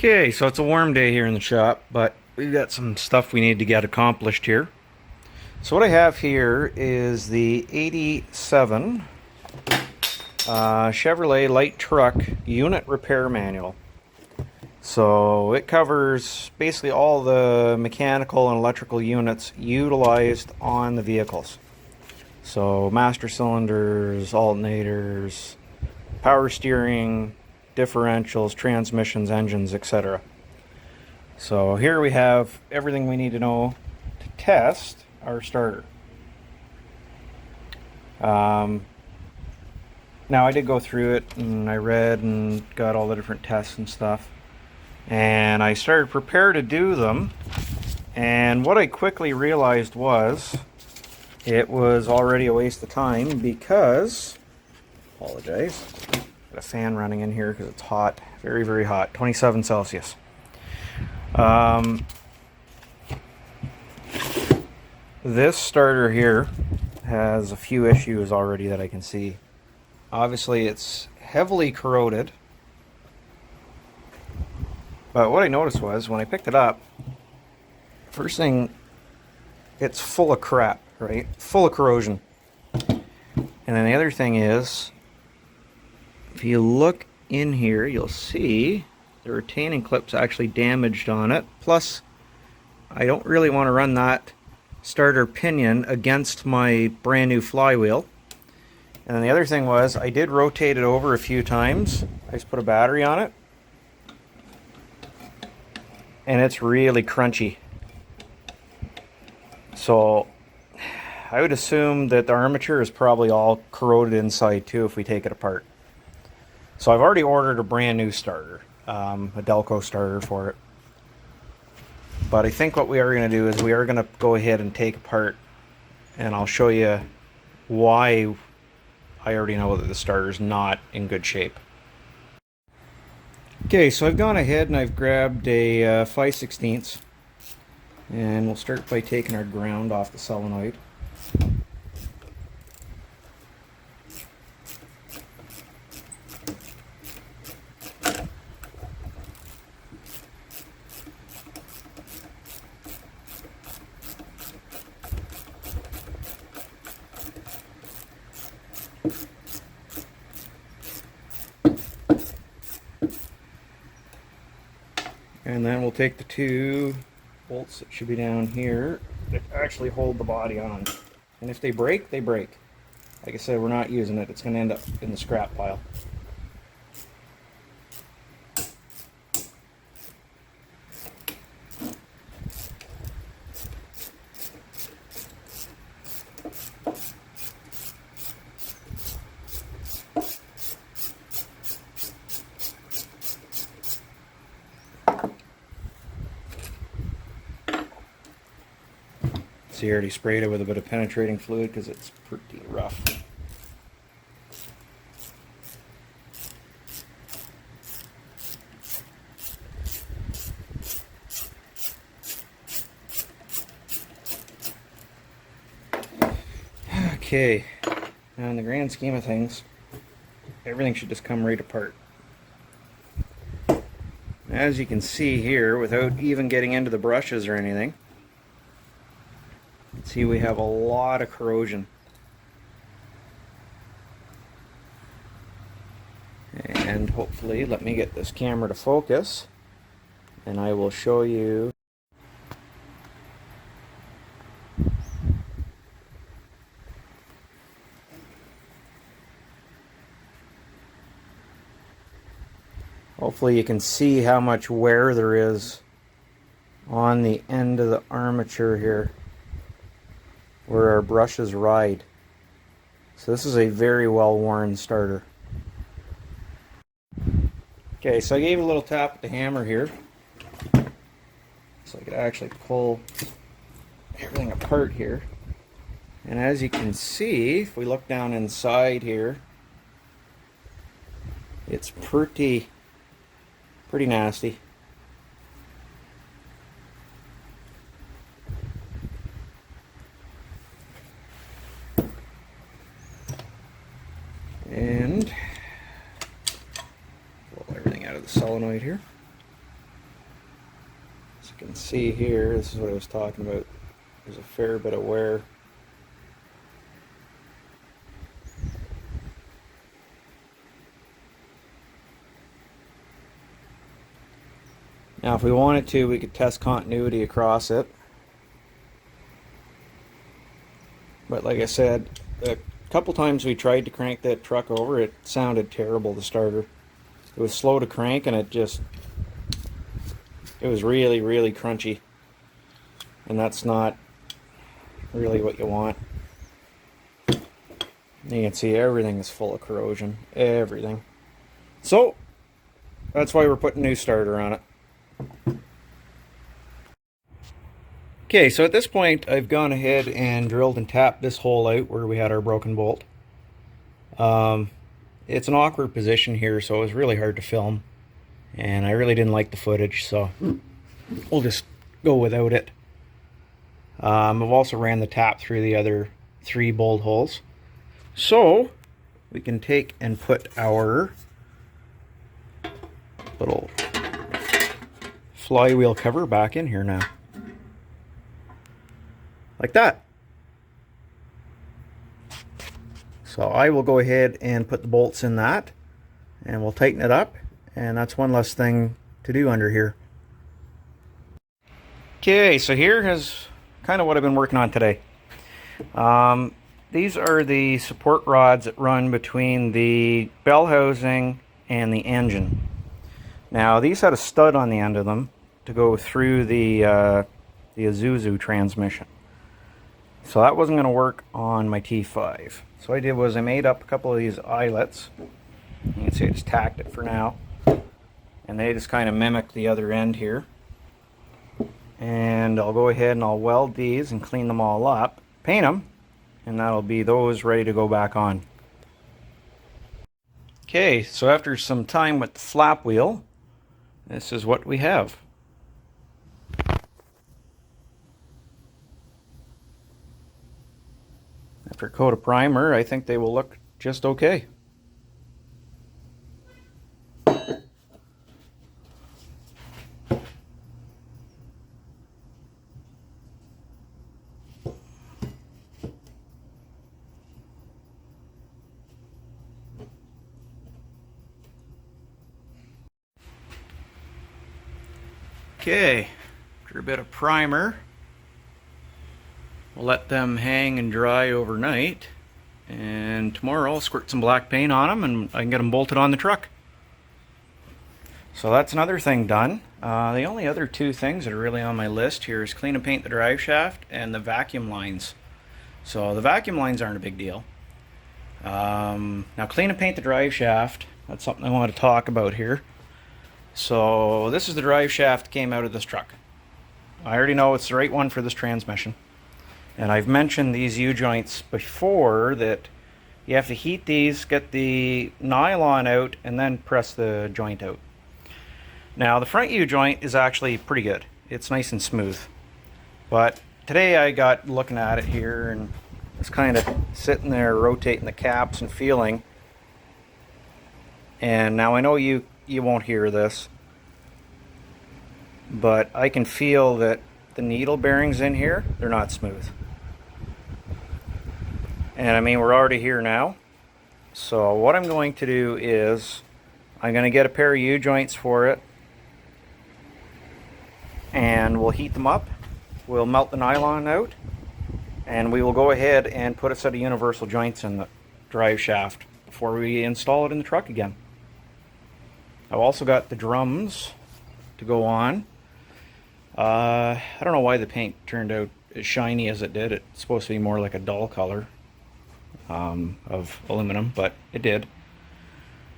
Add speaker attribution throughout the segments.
Speaker 1: Okay, so it's a warm day here in the shop, but we've got some stuff we need to get accomplished here. So what I have here is the 87 Chevrolet light truck unit repair manual. So it covers basically all the mechanical and electrical units utilized on the vehicles. So master cylinders, alternators, power steering, differentials, transmissions, engines, etc. So here we have everything we need to know to test our starter. Now I did go through it and I read and got all the different tests and stuff, and I started prepared to do them, and what I quickly realized was it was already a waste of time because, apologize, got a fan running in here because it's hot, very, very hot, 27 Celsius. This starter here has a few issues already that I can see. Obviously it's heavily corroded, but what I noticed was when I picked it up, first thing, it's full of crap, right? Full of corrosion. And then the other thing is, if you look in here, you'll see the retaining clip's actually damaged on it. Plus, I don't really want to run that starter pinion against my brand new flywheel. And then the other thing was, I did rotate it over a few times. I just put a battery on it, and it's really crunchy. So I would assume that the armature is probably all corroded inside too if we take it apart. So I've already ordered a brand new starter, a Delco starter for it. But I think what we are going to do is we are going to go ahead and take apart, and I'll show you why I already know that the starter's not in good shape. Okay, so I've gone ahead and I've grabbed a 5/16, and we'll start by taking our ground off the solenoid. And then we'll take the two bolts that should be down here that actually hold the body on. And if they break, they break. Like I said, we're not using it. It's going to end up in the scrap pile. See, I already sprayed it with a bit of penetrating fluid because it's pretty rough. Okay, now in the grand scheme of things, everything should just come right apart. As you can see here, without even getting into the brushes or anything, see, we have a lot of corrosion. And hopefully, let me get this camera to focus, and I will show you. Hopefully you can see how much wear there is on the end of the armature here, where our brushes ride. So this is a very well worn starter. Okay, so I gave it a little tap with the hammer here, so I could actually pull everything apart here. And as you can see, if we look down inside here, it's pretty nasty. And pull everything out of the solenoid here. you can see here, this is what I was talking about. There's a fair bit of wear. Now if we wanted to, we could test continuity across it. But like I said, a couple times we tried to crank that truck over, it sounded terrible, the starter. It was slow to crank and it was really, really crunchy. And that's not really what you want. You can see everything is full of corrosion. Everything. So, that's why we're putting a new starter on it. Okay, so at this point I've gone ahead and drilled and tapped this hole out where we had our broken bolt. It's an awkward position here, so it was really hard to film. And I really didn't like the footage, so we'll just go without it. I've also ran the tap through the other 3 bolt holes. So we can take and put our little flywheel cover back in here now. Like that. So I will go ahead and put the bolts in that, and we'll tighten it up, and that's one less thing to do under here. Okay, so here is kind of what I've been working on today. These are the support rods that run between the bell housing and the engine. Now these had a stud on the end of them to go through the Isuzu transmission. So that wasn't going to work on my T5. So what I did was I made up a couple of these eyelets. You can see I just tacked it for now. And they just kind of mimic the other end here. And I'll go ahead and I'll weld these and clean them all up, paint them, and that'll be those ready to go back on. Okay, so after some time with the flap wheel, this is what we have. After a coat of primer, I think they will look just okay. Okay, after a bit of primer, we'll let them hang and dry overnight, and tomorrow I'll squirt some black paint on them and I can get them bolted on the truck. So that's another thing done. The only other 2 things that are really on my list here is clean and paint the drive shaft and the vacuum lines. So the vacuum lines aren't a big deal. Now clean and paint the drive shaft, that's something I want to talk about here. So this is the drive shaft that came out of this truck. I already know it's the right one for this transmission. And I've mentioned these U-joints before, that you have to heat these, get the nylon out, and then press the joint out. Now the front U-joint is actually pretty good. It's nice and smooth. But today I got looking at it here and it's kind of sitting there rotating the caps and feeling. And now I know you won't hear this, but I can feel that the needle bearings in here, they're not smooth. And I mean, we're already here now. So what I'm going to do is I'm going to get a pair of U-joints for it, and we'll heat them up. We'll melt the nylon out, and we will go ahead and put a set of universal joints in the drive shaft before we install it in the truck again. I've also got the drums to go on. I don't know why the paint turned out as shiny as it did. It's supposed to be more like a dull color of aluminum, but it did.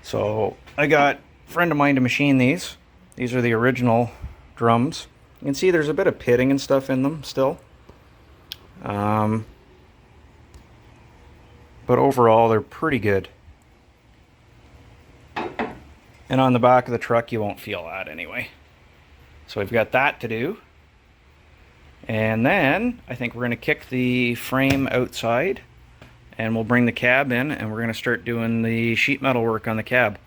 Speaker 1: So I got a friend of mine to machine these. These are the original drums. You can see there's a bit of pitting and stuff in them still. But overall, they're pretty good. And on the back of the truck, you won't feel that anyway. So we've got that to do. And then I think we're going to kick the frame outside, and we'll bring the cab in, and we're going to start doing the sheet metal work on the cab.